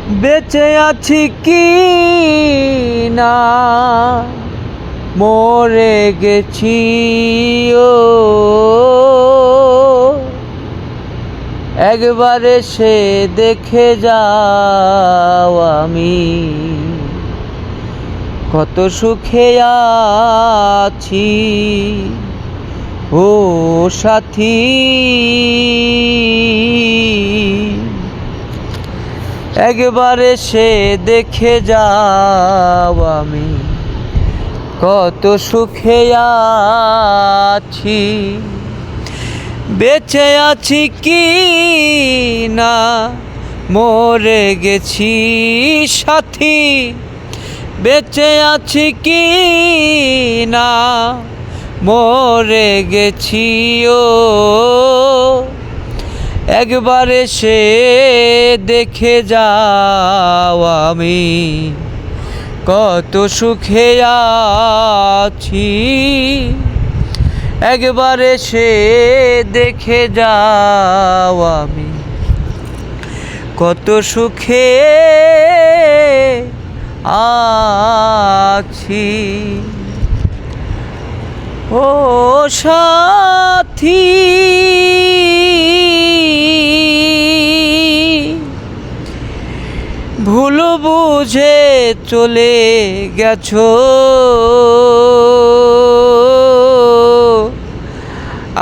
বেঁচে আছি কি না মরে গেছি ও একবার এসে দেখে যাও আমি কত সুখে আছি ও সাথী। একবার এসে দেখে যাও আমি কত সুখে আছি। বেঁচে আছি কি না মরে গেছি সাথী, বেঁচে আছি কি না মরে গেছি ও একবার এসে দেখে যাও আমি কত সুখে আছি। একবার এসে দেখে যাও আমি কত সুখে আছি ও সাথী। ভুল বুঝে চলে গেছো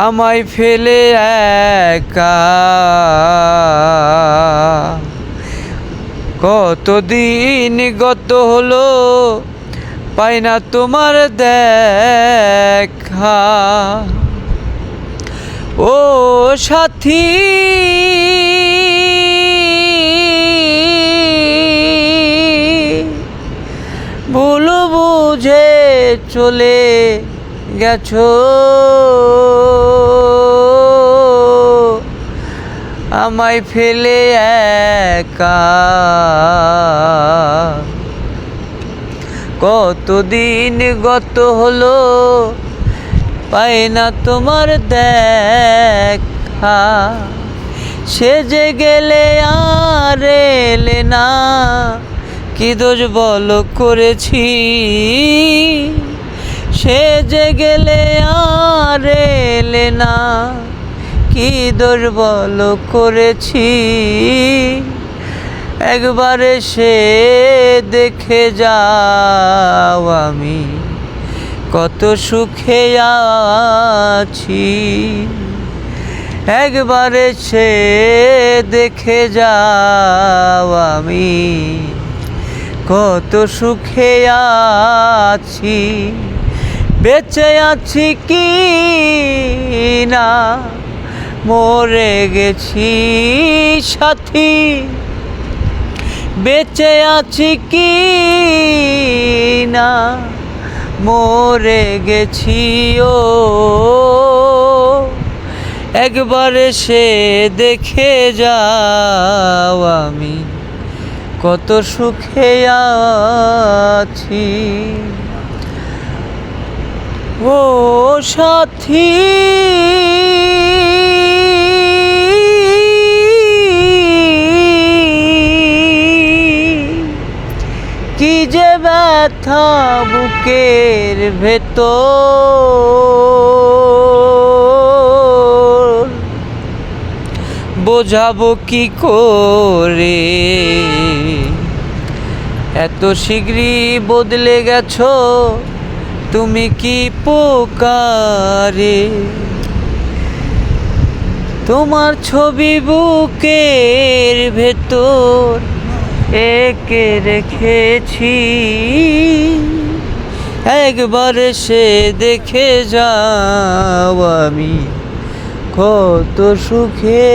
আমায় ফেলে একা, কতদিন গত হলো পাই না তোমার দেখা ও সাথী। ভুল বুঝে চলে গেছো আমায় ফেলে একা, কতদিন গত হলো পাই না তোমার দেখা। সেজে গেলে আর এলে না কি দোষ বলো করেছি, সেজে গেলে আর এলে না কি দোষ বলো করেছি। একবার এসে দেখে যাও আমি কত সুখে আছি। একবার এসে দেখে যাও আমি কত সুখে আছি। বেঁচে আছি কি না মরে গেছি সাথী, বেঁচে আছি কি না মরে গেছি ও একবার এসে দেখে যাও আমি কত সুখে আছি ও সাথী। কি যে ব্যথা বুকের ভেতর বোঝাবো কি করে, এত শীঘ্রই বদলে গেছো তুমি কি পোকারে। তোমার ছবি বুকের ভেতর এঁকে রেখেছি, একবার সে দেখে যাও আমি কত সুখে